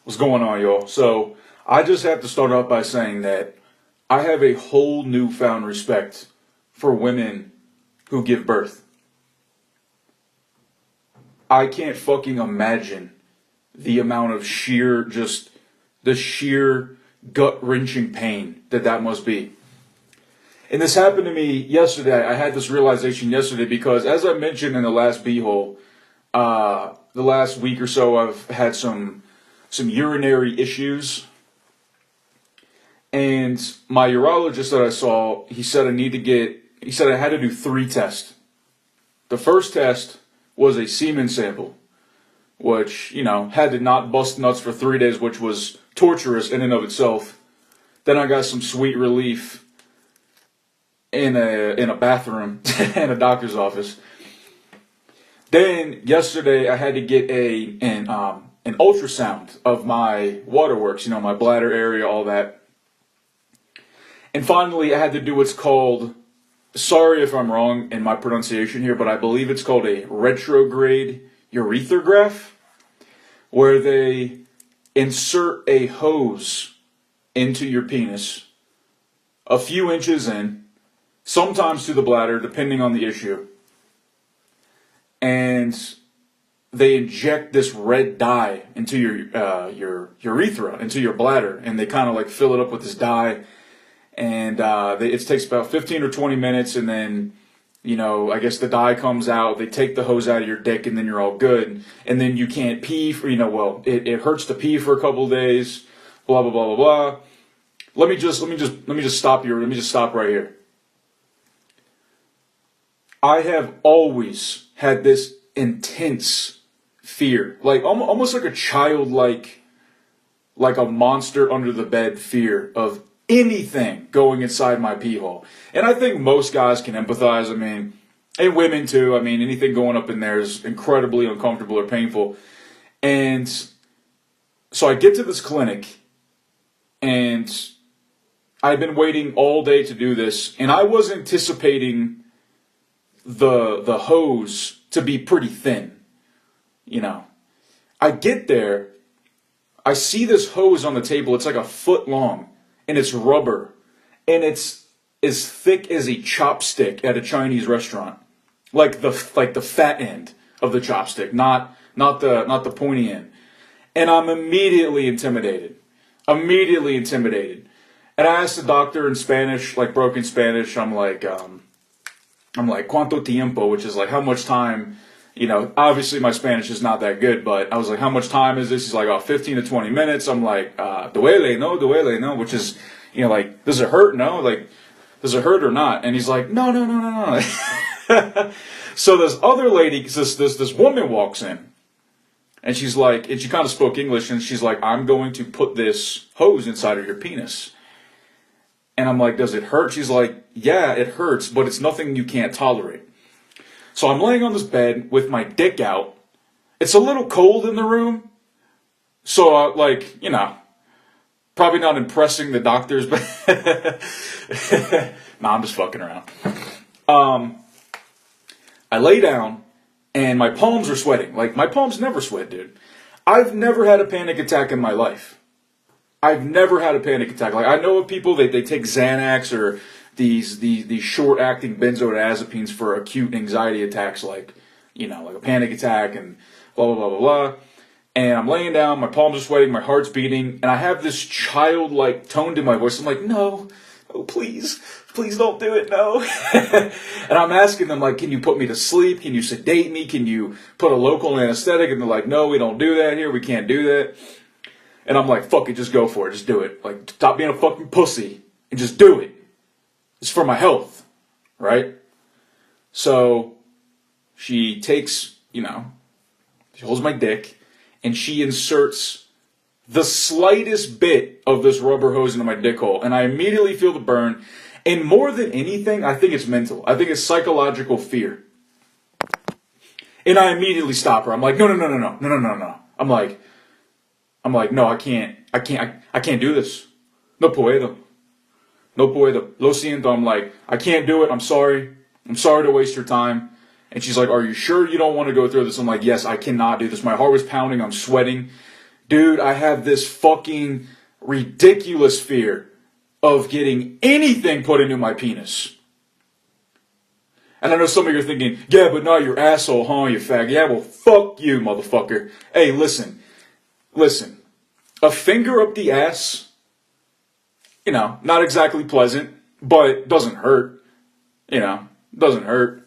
What's going on, y'all? So, I just have to start off by saying that I have a whole newfound respect for women who give birth. I can't fucking imagine the amount of the sheer gut-wrenching pain that must be. And this happened to me yesterday. I had this realization yesterday because, as I mentioned in the last B-hole, the last week or so, I've had some urinary issues. And my urologist that I saw, he said I had to do 3 tests. The first test was a semen sample, which, had to not bust nuts for 3 days, which was torturous in and of itself. Then I got some sweet relief in a bathroom in a doctor's office. Then yesterday I had to get an ultrasound of my waterworks, my bladder area, all that. And finally I had to do what's called, sorry if I'm wrong in my pronunciation here, but I believe it's called a retrograde urethograph, where they insert a hose into your penis a few inches in, sometimes to the bladder, depending on the issue. And they inject this red dye into your urethra, into your bladder, and they kind of like fill it up with this dye. And it takes about 15 or 20 minutes, and then, I guess the dye comes out. They take the hose out of your dick, and then you're all good. And then you can't pee for, it hurts to pee for a couple of days. Blah blah blah blah blah. Let me just stop here. Let me just stop right here. I have always had this intense fear, like almost like a childlike, like a monster under the bed fear of anything going inside my pee hole. And I think most guys can empathize. And women too. Anything going up in there is incredibly uncomfortable or painful. And so I get to this clinic, and I've been waiting all day to do this, and I was anticipating the hose to be pretty thin. I get there, I see this hose on the table. It's like a foot long, and it's rubber, and it's as thick as a chopstick at a Chinese restaurant, like the fat end of the chopstick, not the pointy end. And I'm immediately intimidated. And I asked the doctor in Spanish, like broken Spanish. I'm like, ¿cuánto tiempo? Which is like, how much time? Obviously my Spanish is not that good, but I was like, how much time is this? He's like, 15 to 20 minutes. I'm like, duele, no, which is, like, does it hurt? No, like, does it hurt or not? And he's like, no. So this other lady, this woman walks in, and she's like, and she kind of spoke English, and she's like, I'm going to put this hose inside of your penis. And I'm like, does it hurt? She's like, yeah, it hurts, but it's nothing you can't tolerate. So I'm laying on this bed with my dick out. It's a little cold in the room. So, probably not impressing the doctors, but I'm just fucking around. I lay down, and my palms are sweating. Like, my palms never sweat, dude. I've never had a panic attack in my life. I've never had a panic attack. Like, I know of people, they take Xanax or these short-acting benzodiazepines for acute anxiety attacks, like a panic attack and blah, blah, blah, blah, blah. And I'm laying down, my palms are sweating, my heart's beating, and I have this childlike tone to my voice. I'm like, no, oh, please don't do it, no. And I'm asking them, like, can you put me to sleep? Can you sedate me? Can you put a local anesthetic? And they're like, no, we don't do that here. We can't do that. And I'm like, fuck it, just go for it. Just do it. Like, stop being a fucking pussy and just do it. It's for my health, right? So she takes, she holds my dick, and she inserts the slightest bit of this rubber hose into my dick hole, and I immediately feel the burn. And more than anything, I think it's mental. I think it's psychological fear. And I immediately stop her. I'm like, no. I'm like, no, I can't do this. No puedo. Lo siento. I'm like, I can't do it. I'm sorry to waste your time. And she's like, are you sure you don't want to go through this? I'm like, yes, I cannot do this. My heart was pounding. I'm sweating. Dude, I have this fucking ridiculous fear of getting anything put into my penis. And I know some of you are thinking, yeah, but not your asshole, huh, you fag? Yeah, well, fuck you, motherfucker. Hey, listen. A finger up the ass, not exactly pleasant, but doesn't hurt. Doesn't hurt.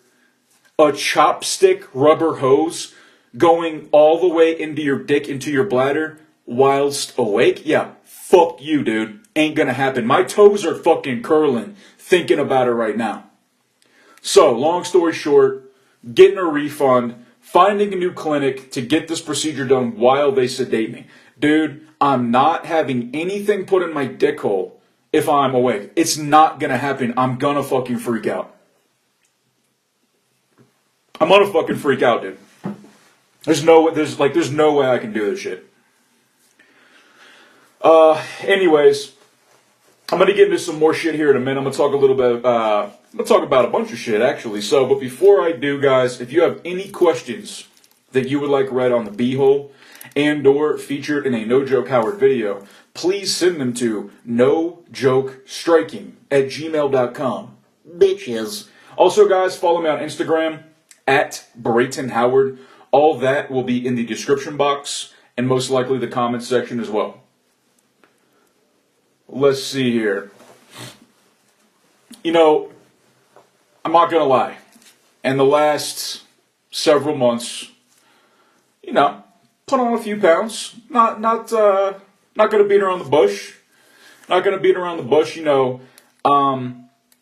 A chopstick rubber hose going all the way into your dick, into your bladder, whilst awake? Yeah, fuck you, dude. Ain't gonna happen. My toes are fucking curling thinking about it right now. So, long story short, getting a refund, finding a new clinic to get this procedure done while they sedate me. Dude, I'm not having anything put in my dick hole if I'm awake. It's not gonna happen. I'm gonna fucking freak out. I'm gonna fucking freak out, dude. There's no way I can do this shit. Anyways, I'm gonna get into some more shit here in a minute. I'm gonna talk a little bit. I'm gonna talk about a bunch of shit actually. So, but before I do, guys, if you have any questions that you would like read on the B-hole and/or featured in a No Joke Howard video, please send them to nojokestriking@gmail.com. Bitches. Also, guys, follow me on Instagram @BraytonHoward. All that will be in the description box and most likely the comments section as well. Let's see here. I'm not gonna lie. In the last several months, put on a few pounds. Not gonna beat around the bush. Not gonna beat around the bush.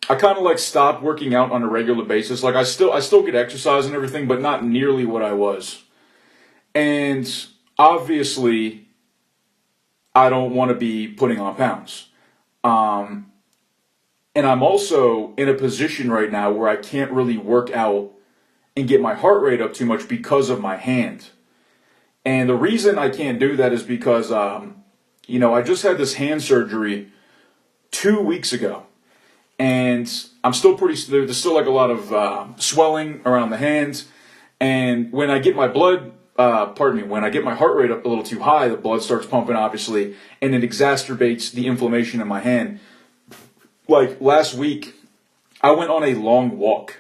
I kind of stopped working out on a regular basis. Like I still get exercise and everything, but not nearly what I was. And obviously, I don't want to be putting on pounds. And I'm also in a position right now where I can't really work out and get my heart rate up too much because of my hand. And the reason I can't do that is because, I just had this hand surgery 2 weeks ago. And I'm still there's still a lot of swelling around the hands. And when I get my when I get my heart rate up a little too high, the blood starts pumping, obviously, and it exacerbates the inflammation in my hand. Like last week, I went on a long walk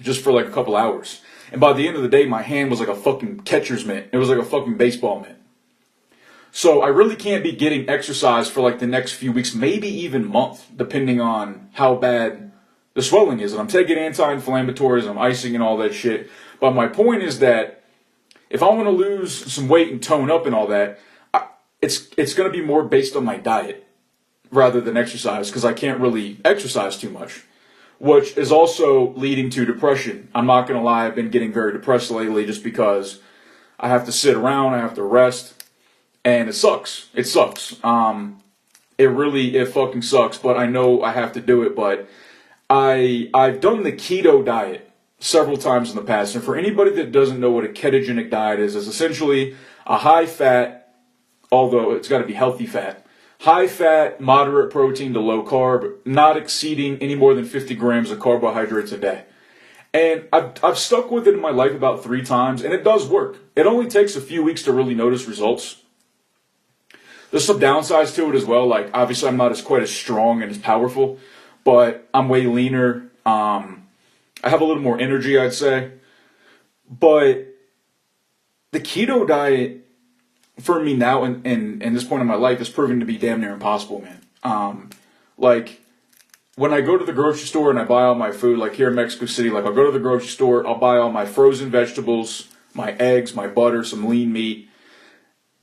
just for a couple hours. And by the end of the day, my hand was like a fucking catcher's mitt. It was like a fucking baseball mitt. So I really can't be getting exercise for the next few weeks, maybe even month, depending on how bad the swelling is. And I'm taking anti-inflammatories, I'm icing and all that shit. But my point is that if I want to lose some weight and tone up and all that, it's going to be more based on my diet rather than exercise, because I can't really exercise too much, which is also leading to depression. I'm not going to lie, I've been getting very depressed lately just because I have to sit around, I have to rest, and it sucks. It sucks. It fucking sucks, but I know I have to do it. But I've done the keto diet several times in the past, and for anybody that doesn't know what a ketogenic diet is essentially a high fat, although it's got to be healthy fat, high fat, moderate protein to low carb, not exceeding any more than 50 grams of carbohydrates a day. And I've stuck with it in my life about 3 times, and it does work. It only takes a few weeks to really notice results. There's some downsides to it as well. Obviously, I'm not quite as strong and as powerful, but I'm way leaner. I have a little more energy, I'd say. But the keto diet, for me now and this point in my life, is proving to be damn near impossible, man. When I go to the grocery store and I buy all my food, here in Mexico City, I'll go to the grocery store, I'll buy all my frozen vegetables, my eggs, my butter, some lean meat.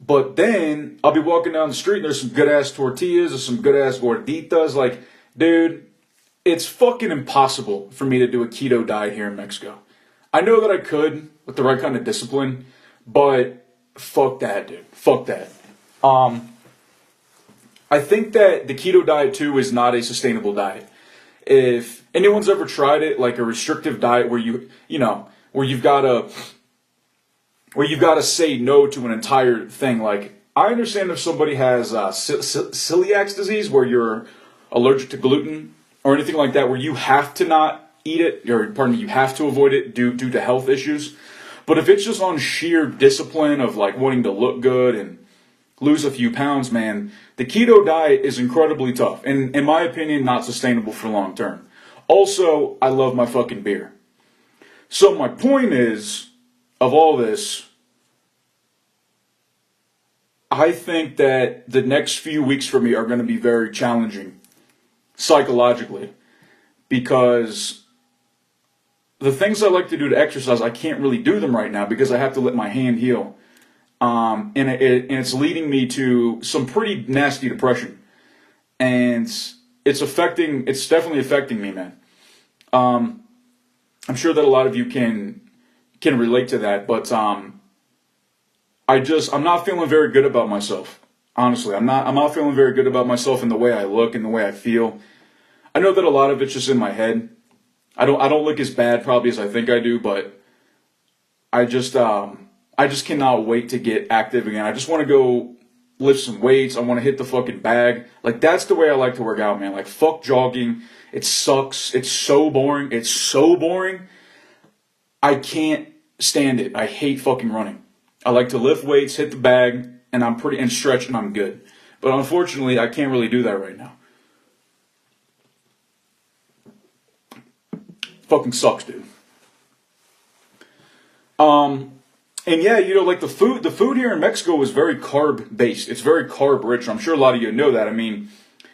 But then I'll be walking down the street and there's some good ass tortillas or some good ass gorditas. Dude, it's fucking impossible for me to do a keto diet here in Mexico. I know that I could with the right kind of discipline, but fuck that, dude. Fuck that. I think that the keto diet too is not a sustainable diet. If anyone's ever tried it, a restrictive diet where where you've got to say no to an entire thing. I understand if somebody has celiac disease, where you're allergic to gluten or anything like that, where you have to not eat it, you have to avoid it due to health issues. But if it's just on sheer discipline of like wanting to look good and lose a few pounds, man, the keto diet is incredibly tough. And in my opinion, not sustainable for long term. Also, I love my fucking beer. So my point is, of all this, I think that the next few weeks for me are going to be very challenging psychologically, because the things I like to do to exercise, I can't really do them right now because I have to let my hand heal. And it's leading me to some pretty nasty depression. And it's definitely affecting me, man. I'm sure that a lot of you can relate to that, but I'm not feeling very good about myself. Honestly, I'm not feeling very good about myself in the way I look and the way I feel. I know that a lot of it's just in my head. I don't look as bad probably as I think I do, but I just cannot wait to get active again. I just want to go lift some weights. I want to hit the fucking bag. Like, that's the way I like to work out, man. Like, fuck jogging. It sucks. It's so boring. It's so boring. I can't stand it. I hate fucking running. I like to lift weights, hit the bag, and stretch, and I'm good. But unfortunately, I can't really do that right now. Fucking sucks, dude. And yeah, like the food here in Mexico is very carb based. It's very carb rich. I'm sure a lot of you know that. I mean,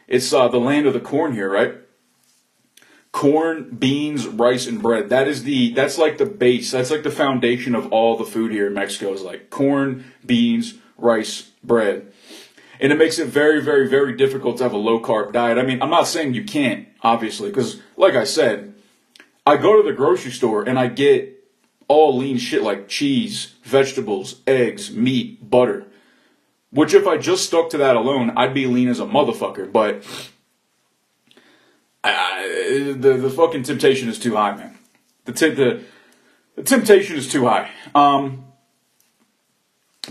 it's the land of the corn here, right? Corn, beans, rice, and bread. That's like the base. That's like the foundation of all the food here in Mexico is like corn, beans, rice, bread. And it makes it very, very, very difficult to have a low carb diet. I mean, I'm not saying you can't, obviously, because like I said, I go to the grocery store and I get all lean shit like cheese, vegetables, eggs, meat, butter. Which if I just stuck to that alone, I'd be lean as a motherfucker. But the fucking temptation is too high, man. The temptation is too high. But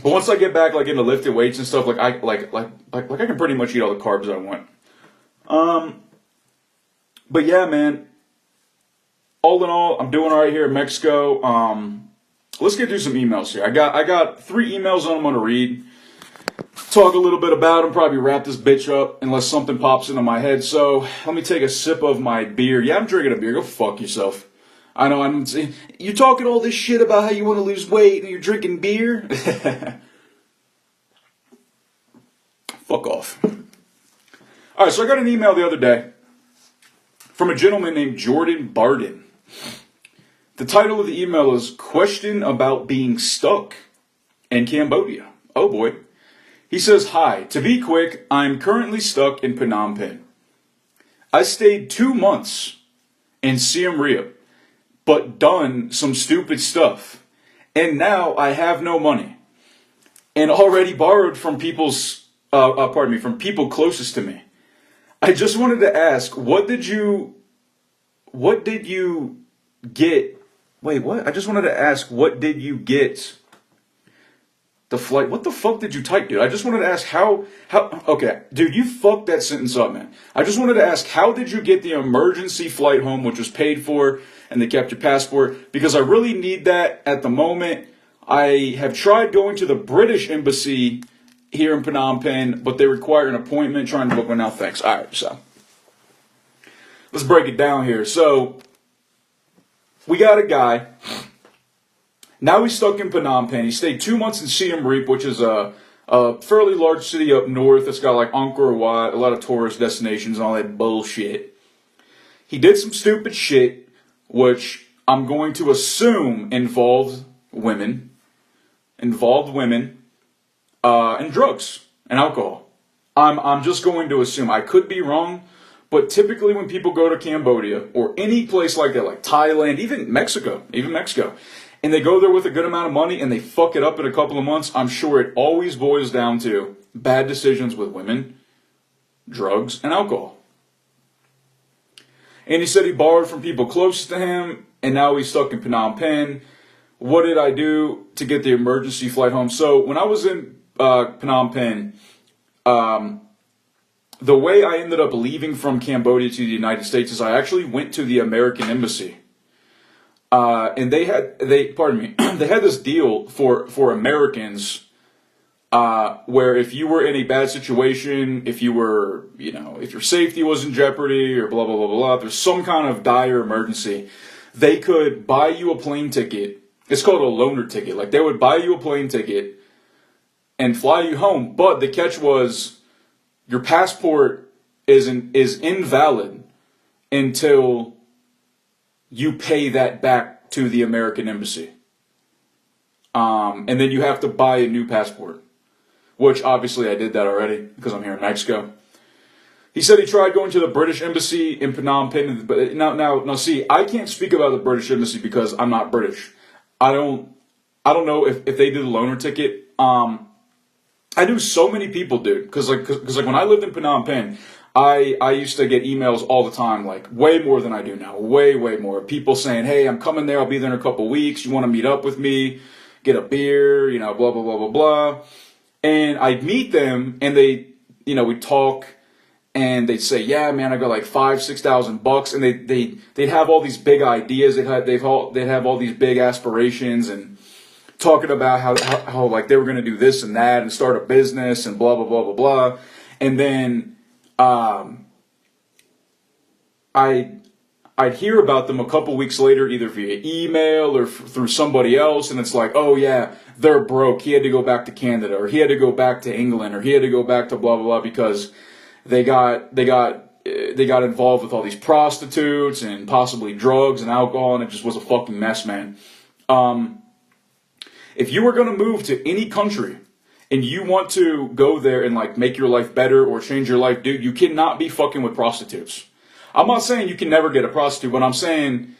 once I get back like into lifted weights and stuff, like I can pretty much eat all the carbs I want. But yeah, man. All in all, I'm doing all right here in Mexico. Let's get through some emails here. I got 3 emails I'm going to read. Talk a little bit about them. Probably wrap this bitch up unless something pops into my head. So let me take a sip of my beer. Yeah, I'm drinking a beer. Go fuck yourself. I know you're talking all this shit about how you want to lose weight and you're drinking beer. Fuck off. All right, so I got an email the other day from a gentleman named Jordan Barden. The title of the email is Question About Being Stuck in Cambodia. Oh boy. He says, hi, to be quick, I'm currently stuck in Phnom Penh. I stayed 2 months in Siem Reap, but done some stupid stuff. And now I have no money. And already borrowed from from people closest to me. I just wanted to ask, what did you get? Wait, what? I just wanted to ask, what did you get? The flight, what the fuck did you type, dude? I just wanted to ask okay, dude, you fucked that sentence up, man. I just wanted to ask, how did you get the emergency flight home, which was paid for, and they kept your passport? Because I really need that at the moment. I have tried going to the British embassy here in Phnom Penh, but they require an appointment. Trying to book one now, thanks. All right, so let's break it down here. So we got a guy. Now he's stuck in Phnom Penh. He stayed 2 months in Siem Reap, which is a fairly large city up north. It's got like Angkor Wat, a lot of tourist destinations and all that bullshit. He did some stupid shit, which I'm going to assume involved women, and drugs and alcohol. I'm just going to assume. I could be wrong, but typically when people go to Cambodia or any place like that, like Thailand, even Mexico, and they go there with a good amount of money and they fuck it up in a couple of months, I'm sure it always boils down to bad decisions with women, drugs, and alcohol. And he said he borrowed from people close to him, and now he's stuck in Phnom Penh. What did I do to get the emergency flight home? So when I was in Phnom Penh, the way I ended up leaving from Cambodia to the United States is I actually went to the American embassy. And pardon me, they had this deal for Americans, where if you were in a bad situation, if you were, if your safety was in jeopardy or blah, blah, blah, blah, if there's some kind of dire emergency, they could buy you a plane ticket. It's called a loaner ticket. Like, they would buy you a plane ticket and fly you home. But the catch was, your passport is invalid until you pay that back to the American embassy. And then you have to buy a new passport, which obviously I did that already because I'm here in Mexico. He said he tried going to the British embassy in Phnom Penh, but now, see, I can't speak about the British embassy because I'm not British. I don't know if they did a loaner ticket. I knew so many people, dude, because when I lived in Phnom Penh, I used to get emails all the time, like way more than I do now, way more. People saying, "Hey, I'm coming there. I'll be there in a couple weeks. You want to meet up with me, get a beer, blah blah blah blah blah." And I'd meet them, and we'd talk, and they'd say, "Yeah, man, I got like $5,000-6,000," and they'd have all these big ideas. They'd have all these big aspirations and talking about how like they were going to do this and that and start a business and blah blah blah blah blah. And then I'd hear about them a couple weeks later, either via email or through somebody else, and it's like, "Oh yeah, they're broke. He had to go back to Canada, or he had to go back to England, or he had to go back to blah blah blah because they got involved with all these prostitutes and possibly drugs and alcohol, and it just was a fucking mess, man." If you were going to move to any country and you want to go there and like make your life better or change your life, dude, you cannot be fucking with prostitutes. I'm not saying you can never get a prostitute, but I'm saying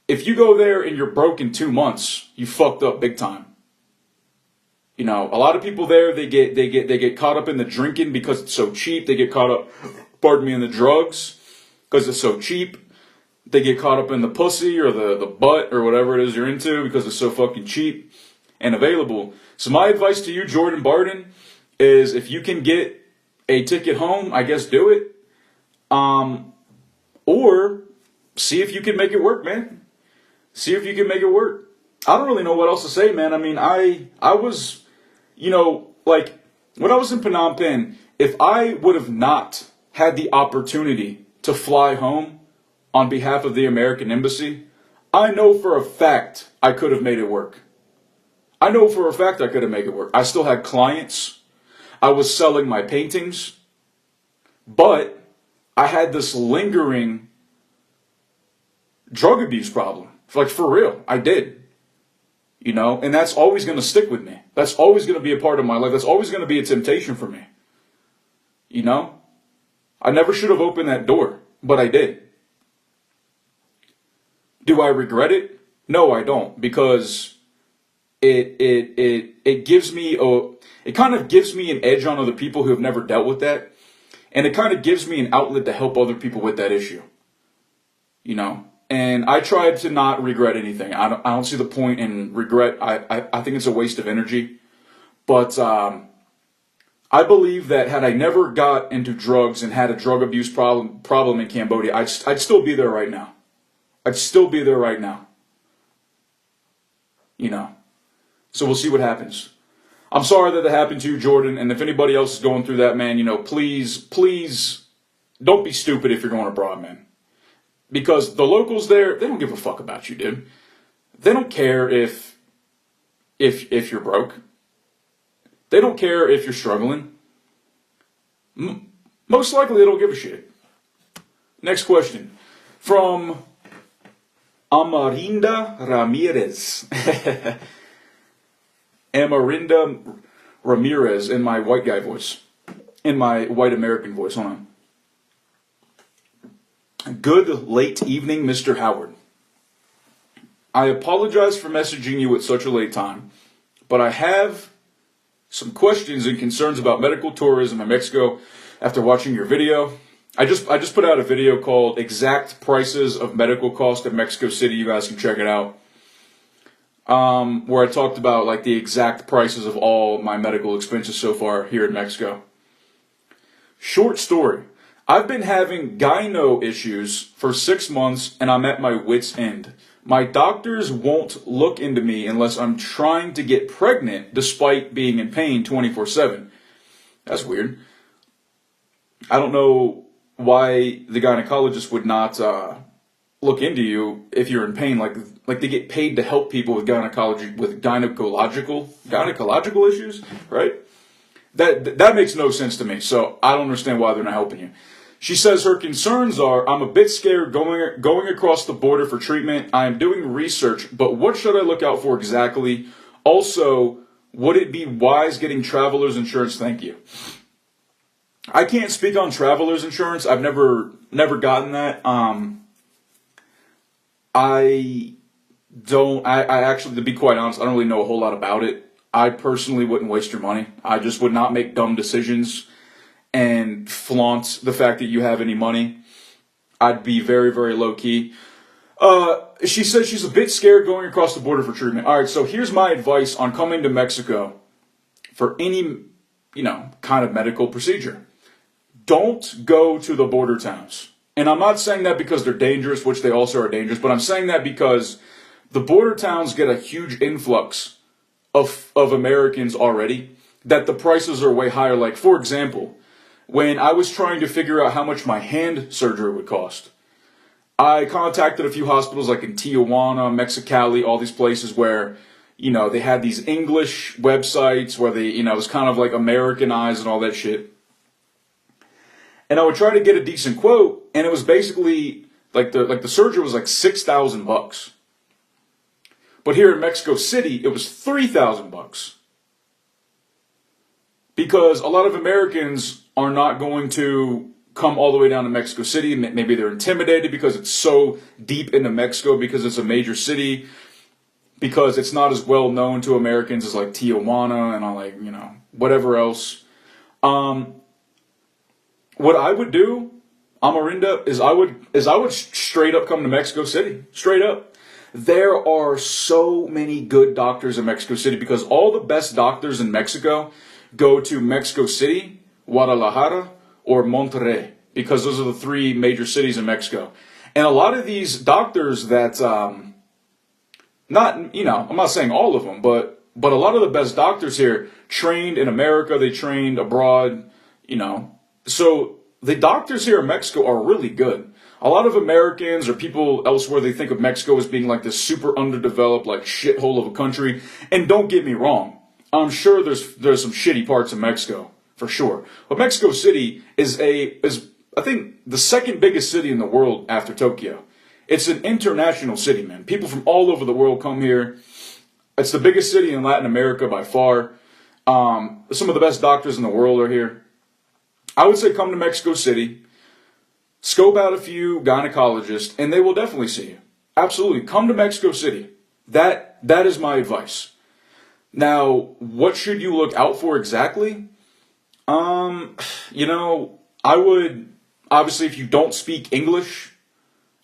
if you go there and you're broke in 2 months, you fucked up big time. A lot of people there, they get caught up in the drinking because it's so cheap. They get caught up, in the drugs because it's so cheap. They get caught up in the pussy or the butt or whatever it is you're into because it's so fucking cheap and available. So my advice to you, Jordan Barden, is if you can get a ticket home, I guess do it. Or see if you can make it work, man. See if you can make it work. I don't really know what else to say, man. I mean, I was, like when I was in Phnom Penh, if I would have not had the opportunity to fly home on behalf of the American embassy, I know for a fact I could have made it work. I know for a fact I could have made it work. I still had clients. I was selling my paintings. But I had this lingering drug abuse problem. Like, for real. I did. And that's always going to stick with me. That's always going to be a part of my life. That's always going to be a temptation for me. I never should have opened that door, but I did. Do I regret it? No, I don't, because it gives me it kind of gives me an edge on other people who have never dealt with that, and it kind of gives me an outlet to help other people with that issue. And I tried to not regret anything. I don't see the point in regret. I think it's a waste of energy. But I believe that had I never got into drugs and had a drug abuse problem in Cambodia, I'd still be there right now. I'd still be there right now. So we'll see what happens. I'm sorry that happened to you, Jordan. And if anybody else is going through that, man, please don't be stupid if you're going abroad, man. Because the locals there, they don't give a fuck about you, dude. They don't care if you're broke. They don't care if you're struggling. Most likely, they don't give a shit. Next question. From Amarinda Ramirez. Amarinda Ramirez in my white guy voice. In my white American voice. Hold on. Good late evening, Mr. Howard. I apologize for messaging you at such a late time, but I have some questions and concerns about medical tourism in Mexico after watching your video. I just put out a video called Exact Prices of Medical Cost in Mexico City. You guys can check it out. Where I talked about like the exact prices of all my medical expenses so far here in Mexico. Short story. I've been having gyno issues for 6 months and I'm at my wit's end. My doctors won't look into me unless I'm trying to get pregnant despite being in pain 24/7. That's weird. I don't know why the gynecologist would not look into you if you're in pain. Like they get paid to help people with gynecological issues, right? That makes no sense to me. So I don't understand why they're not helping you. She says her concerns are, I'm a bit scared going across the border for treatment. I am doing research, but what should I look out for exactly? Also, would it be wise getting traveler's insurance? Thank you. I can't speak on traveler's insurance. I've never gotten that. I actually, to be quite honest, I don't really know a whole lot about it. I personally wouldn't waste your money. I just would not make dumb decisions and flaunt the fact that you have any money. I'd be very, very low key. She says she's a bit scared going across the border for treatment. All right, so here's my advice on coming to Mexico for any, kind of medical procedure. Don't go to the border towns. And I'm not saying that because they're dangerous, which they also are dangerous, but I'm saying that because the border towns get a huge influx of Americans already, that the prices are way higher. Like, for example, when I was trying to figure out how much my hand surgery would cost, I contacted a few hospitals like in Tijuana, Mexicali, all these places where, they had these English websites where they, it was kind of like Americanized and all that shit. And I would try to get a decent quote, and it was basically like the surgery was like $6,000. But here in Mexico City, it was $3,000. Because a lot of Americans are not going to come all the way down to Mexico City. Maybe they're intimidated because it's so deep into Mexico, because it's a major city, because it's not as well known to Americans as like Tijuana and all, whatever else. What I would do, Amarinda, is I would straight up come to Mexico City. Straight up. There are so many good doctors in Mexico City because all the best doctors in Mexico go to Mexico City, Guadalajara, or Monterrey, because those are the three major cities in Mexico. And a lot of these doctors that, I'm not saying all of them, but a lot of the best doctors here trained in America, they trained abroad, So the doctors here in Mexico are really good. A lot of Americans or people elsewhere, they think of Mexico as being like this super underdeveloped, like shithole of a country. And don't get me wrong, I'm sure there's some shitty parts of Mexico, for sure. But Mexico City is I think the second biggest city in the world after Tokyo. It's an international city, man. People from all over the world come here. It's the biggest city in Latin America by far. Some of the best doctors in the world are here. I would say come to Mexico City, scope out a few gynecologists, and they will definitely see you. Absolutely. Come to Mexico City. That is my advice. Now, what should you look out for exactly? I would, obviously, if you don't speak English,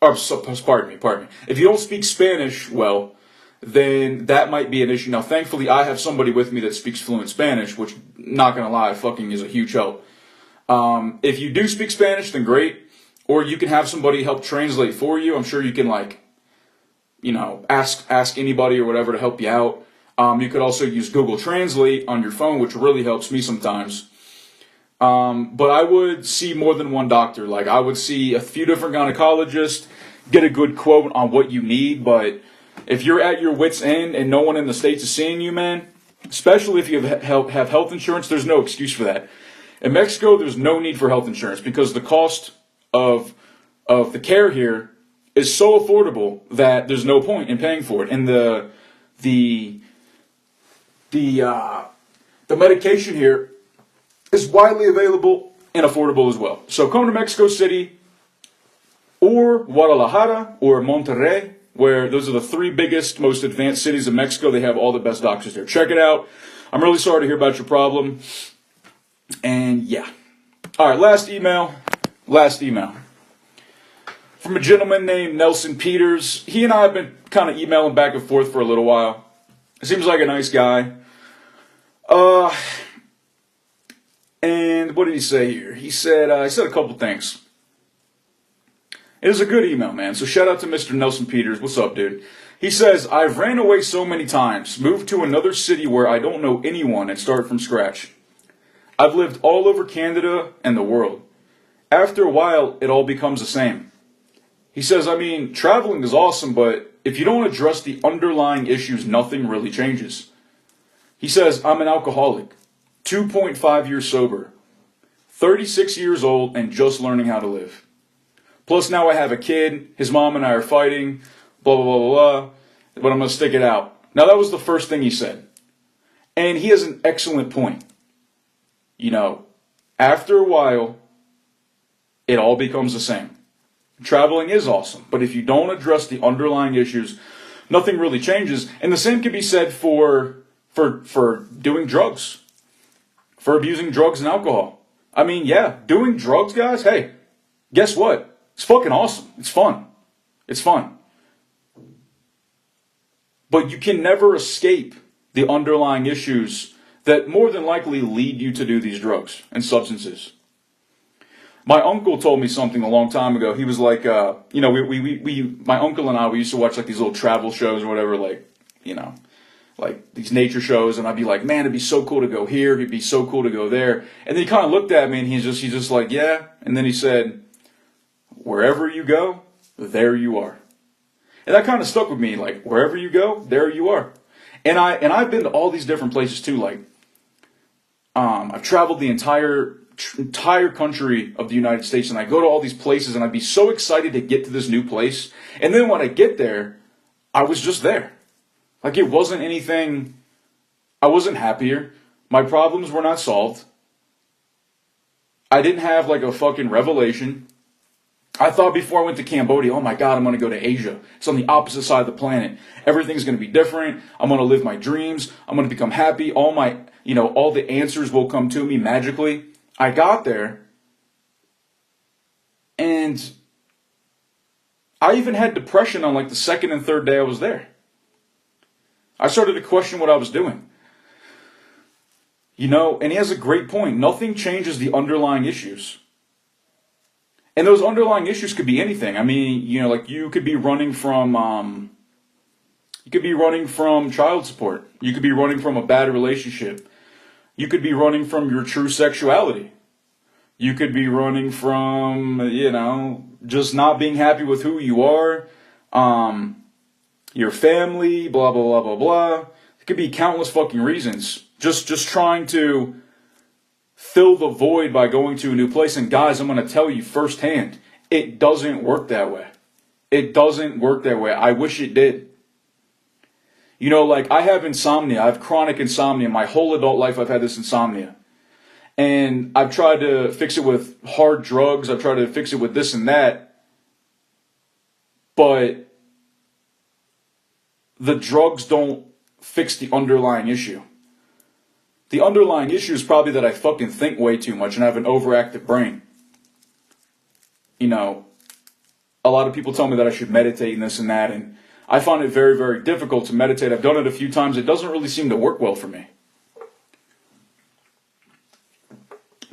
pardon me. If you don't speak Spanish well, then that might be an issue. Now, thankfully, I have somebody with me that speaks fluent Spanish, which, not gonna lie, fucking is a huge help. If you do speak Spanish, then great. Or you can have somebody help translate for you. I'm sure you can ask anybody or whatever to help you out. You could also use Google Translate on your phone, which really helps me sometimes. But I would see more than one doctor. Like, I would see a few different gynecologists, get a good quote on what you need. But if you're at your wit's end and no one in the States is seeing you, man, especially if you have health insurance, there's no excuse for that. In Mexico, there's no need for health insurance because the cost of the care here is so affordable that there's no point in paying for it. And the medication here is widely available and affordable as well. So come to Mexico City or Guadalajara or Monterrey, where those are the three biggest, most advanced cities in Mexico. They have all the best doctors there. Check it out. I'm really sorry to hear about your problem. And yeah. All right, last email. From a gentleman named Nelson Peters. He and I have been kind of emailing back and forth for a little while. Seems like a nice guy. And what did he say here? He said a couple things. It is a good email, man. So shout out to Mr. Nelson Peters. What's up, dude? He says, I've ran away so many times, moved to another city where I don't know anyone and start from scratch. I've lived all over Canada and the world. After a while, it all becomes the same. He says, I mean, traveling is awesome, but if you don't address the underlying issues, nothing really changes. He says, I'm an alcoholic, 2.5 years sober, 36 years old, and just learning how to live. Plus now I have a kid, his mom and I are fighting, blah, blah, blah, blah, blah, but I'm going to stick it out. Now that was the first thing he said. And he has an excellent point. You know, after a while, it all becomes the same. Traveling is awesome, but if you don't address the underlying issues, nothing really changes. And the same can be said for doing drugs, for abusing drugs and alcohol. I mean, yeah, doing drugs, guys, hey, guess what? It's fucking awesome. It's fun. It's fun. But you can never escape the underlying issues that more than likely lead you to do these drugs and substances. My uncle told me something a long time ago. He was like, you know, my uncle and I, we used to watch like these little travel shows or whatever, like, you know, like these nature shows. And I'd be like, man, it'd be so cool to go here. It'd be so cool to go there. And then he kind of looked at me and he's just like, yeah. And then he said, wherever you go, there you are. And that kind of stuck with me. Like, wherever you go, there you are. And I've been to all these different places too. Like, I've traveled the entire country of the United States, and I go to all these places, and I'd be so excited to get to this new place. And then when I get there, I was just there. Like, it wasn't anything, I wasn't happier. My problems were not solved. I didn't have like a fucking revelation. I thought before I went to Cambodia, oh my God, I'm going to go to Asia. It's on the opposite side of the planet. Everything's going to be different. I'm going to live my dreams. I'm going to become happy. All the answers will come to me magically. I got there, and I even had depression on like the second and third day I was there. I started to question what I was doing. You know, and he has a great point. Nothing changes the underlying issues. And those underlying issues could be anything. I mean, you know, like you could be running from child support. You could be running from a bad relationship. You could be running from your true sexuality. You could be running from, you know, just not being happy with who you are, your family, blah, blah, blah, blah, blah. It could be countless fucking reasons. Just trying to fill the void by going to a new place. And guys, I'm going to tell you firsthand, it doesn't work that way. It doesn't work that way. I wish it did. You know, like I have insomnia. I have chronic insomnia. My whole adult life I've had this insomnia. And I've tried to fix it with hard drugs. I've tried to fix it with this and that. But the drugs don't fix the underlying issue. The underlying issue is probably that I fucking think way too much and I have an overactive brain. You know, a lot of people tell me that I should meditate and this and that, and I find it very, very difficult to meditate. I've done it a few times. It doesn't really seem to work well for me.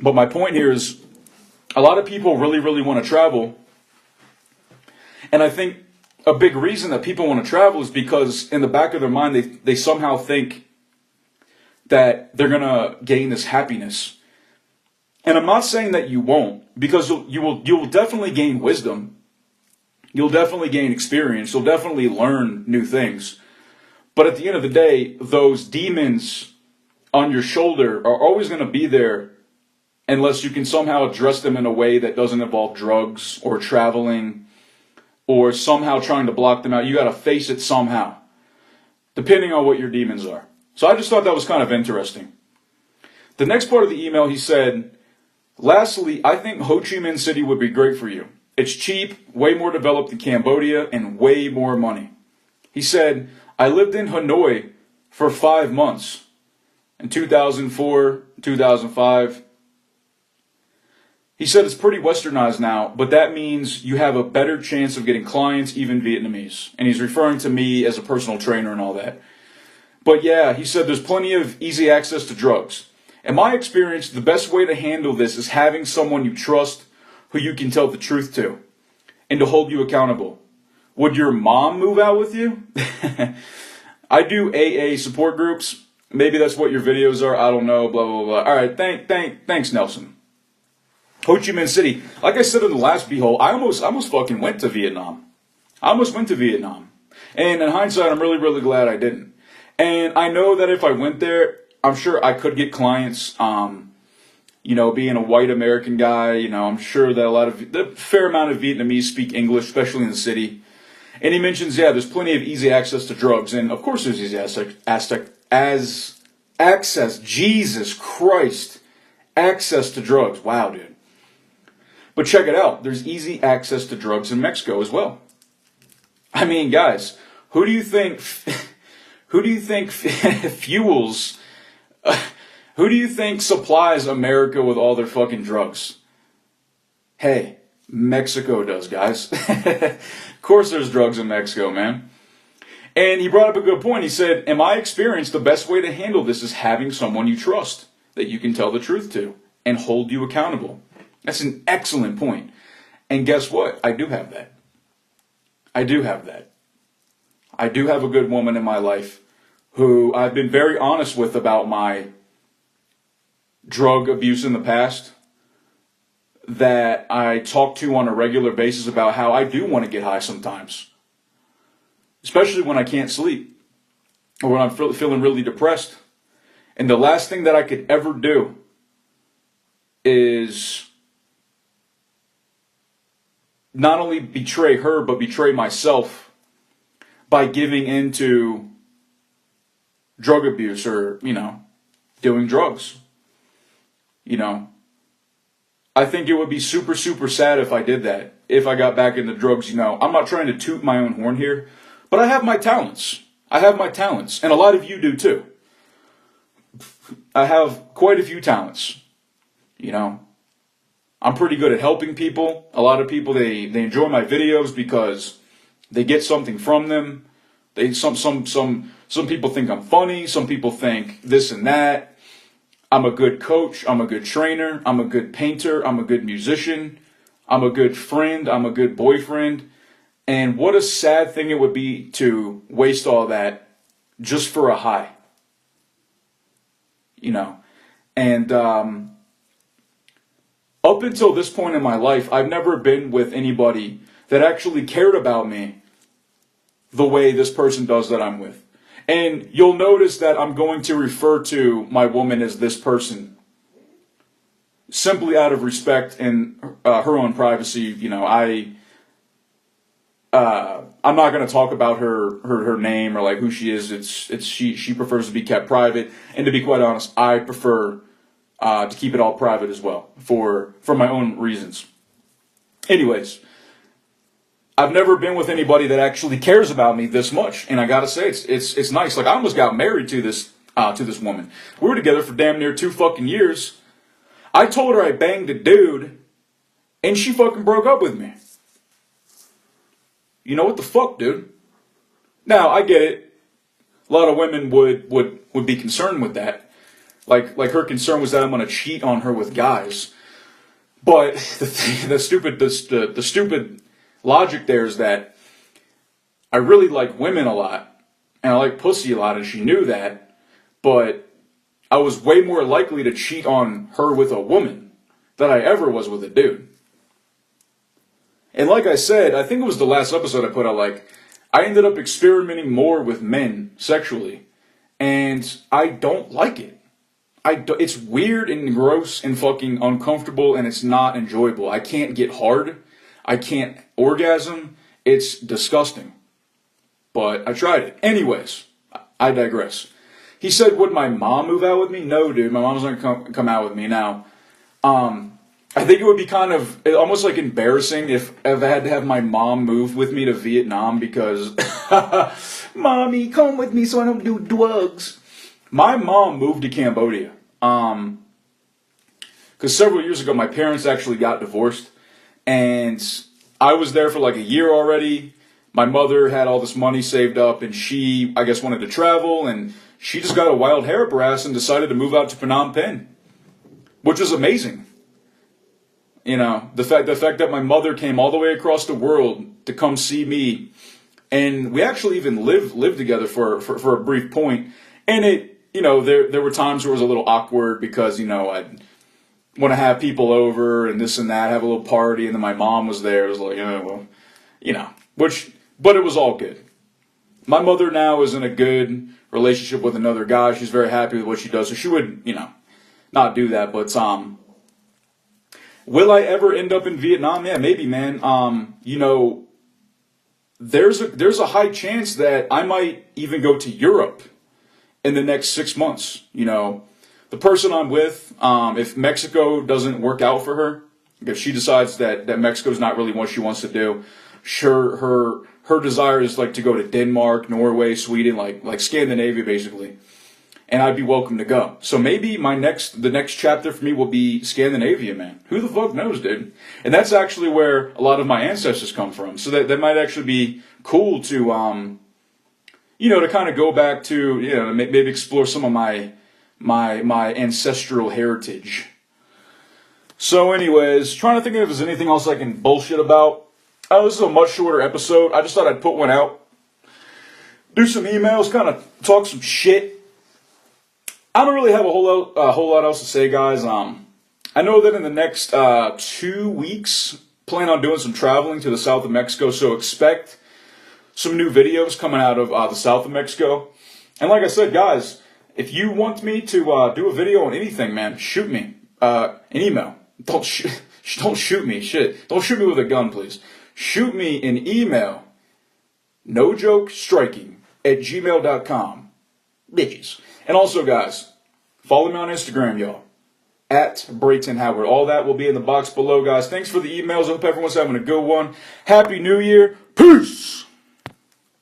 But my point here is a lot of people really, really want to travel. And I think a big reason that people want to travel is because in the back of their mind, they somehow think that they're going to gain this happiness. And I'm not saying that you won't, because you will definitely gain wisdom. You'll definitely gain experience. You'll definitely learn new things. But at the end of the day, those demons on your shoulder are always going to be there unless you can somehow address them in a way that doesn't involve drugs or traveling or somehow trying to block them out. You got to face it somehow, depending on what your demons are. So I just thought that was kind of interesting. The next part of the email, he said, lastly, I think Ho Chi Minh City would be great for you. It's cheap, way more developed than Cambodia, and way more money. He said, I lived in Hanoi for 5 months in 2004, 2005. He said it's pretty westernized now, but that means you have a better chance of getting clients, even Vietnamese. And he's referring to me as a personal trainer and all that. But yeah, he said there's plenty of easy access to drugs. In my experience, the best way to handle this is having someone you trust who you can tell the truth to. and to hold you accountable. Would your mom move out with you? I do AA support groups. Maybe that's what your videos are. I don't know. Blah, blah, blah. All right. Thanks, Nelson. Ho Chi Minh City. Like I said in the last B-hole, I almost fucking went to Vietnam. I almost went to Vietnam. And in hindsight, I'm really, really glad I didn't. And I know that if I went there, I'm sure I could get clients. Being a white American guy, I'm sure that the fair amount of Vietnamese speak English, especially in the city. And he mentions, there's plenty of easy access to drugs. And of course there's easy access, Jesus Christ, access to drugs. Wow, dude. But check it out. There's easy access to drugs in Mexico as well. I mean, guys, who do you think fuels, who do you think supplies America with all their fucking drugs? Hey, Mexico does, guys. Of course there's drugs in Mexico, man. And he brought up a good point. He said, in my experience, the best way to handle this is having someone you trust that you can tell the truth to and hold you accountable. That's an excellent point. And guess what? I do have that. I do have a good woman in my life who I've been very honest with about my drug abuse in the past, that I talk to on a regular basis about how I do want to get high sometimes. Especially when I can't sleep or when I'm feeling really depressed. And the last thing that I could ever do is not only betray her, but betray myself by giving into drug abuse or, doing drugs. I think it would be super, super sad if I did that. If I got back into drugs, I'm not trying to toot my own horn here, but I have my talents. And a lot of you do too. I have quite a few talents. I'm pretty good at helping people. A lot of people, they enjoy my videos because they get something from them. Some people think I'm funny. Some people think this and that. I'm a good coach. I'm a good trainer. I'm a good painter. I'm a good musician. I'm a good friend. I'm a good boyfriend. And what a sad thing it would be to waste all that just for a high. And up until this point in my life, I've never been with anybody that actually cared about me the way this person does that I'm with. And you'll notice that I'm going to refer to my woman as this person simply out of respect and her own privacy. I'm not going to talk about her name or like who she is. She prefers to be kept private. And to be quite honest, I prefer to keep it all private as well for my own reasons. Anyways, I've never been with anybody that actually cares about me this much, and I gotta say, it's nice. Like, I almost got married to this woman. We were together for damn near 2 fucking years. I told her I banged a dude, and she fucking broke up with me. What the fuck, dude? Now, I get it. A lot of women would be concerned with that. Like her concern was that I'm gonna cheat on her with guys. But the stupid logic there is that I really like women a lot, and I like pussy a lot, and she knew that, but I was way more likely to cheat on her with a woman than I ever was with a dude. And like I said, I think it was the last episode I put out, I ended up experimenting more with men sexually, and I don't like it. It's weird and gross and fucking uncomfortable, and it's not enjoyable. I can't get hard. I can't orgasm. It's disgusting. But I tried it. Anyways, I digress. He said, would my mom move out with me? No, dude. My mom's not going to come out with me. Now, I think it would be kind of almost like embarrassing if I had to have my mom move with me to Vietnam because, Mommy, come with me so I don't do drugs. My mom moved to Cambodia. Because several years ago, my parents actually got divorced. And I was there for like a year already. My mother had all this money saved up, and she, I guess, wanted to travel, and she just got a wild hair up her ass and decided to move out to Phnom Penh, which was amazing. You know, the fact that my mother came all the way across the world to come see me, and we actually even lived together for a brief point. And it, you know, there were times where it was a little awkward because, you know, I'd want to have people over and this and that, have a little party, and then my mom was there. It was like, oh, well, you know, but it was all good. My mother now is in a good relationship with another guy. She's very happy with what she does, so she would, you know, not do that. But will I ever end up in Vietnam? Yeah, maybe, man. You know, there's a high chance that I might even go to Europe in the next 6 months. You know, the person I'm with, if Mexico doesn't work out for her, if she decides that Mexico's not really what she wants to do, sure, her desire is like to go to Denmark, Norway, Sweden, like Scandinavia, basically. And I'd be welcome to go. So maybe the next chapter for me will be Scandinavia, man. Who the fuck knows, dude? And that's actually where a lot of my ancestors come from. So that might actually be cool to, you know, to kind of go back to, you know, maybe explore some of my ancestral heritage. So anyways, trying to think if there's anything else I can bullshit about. Oh, this is a much shorter episode. I just thought I'd put one out. Do some emails, kind of talk some shit. I don't really have a whole lot else to say, guys. I know that in the next 2 weeks, plan on doing some traveling to the south of Mexico, so expect some new videos coming out of the south of Mexico. And like I said, guys, if you want me to do a video on anything, man, shoot me an email. Don't shoot me, shit. Don't shoot me with a gun, please. Shoot me an email, nojokestriking@gmail.com. Bitches. And also, guys, follow me on Instagram, y'all, @BraytonHoward. All that will be in the box below, guys. Thanks for the emails. I hope everyone's having a good one. Happy New Year. Peace.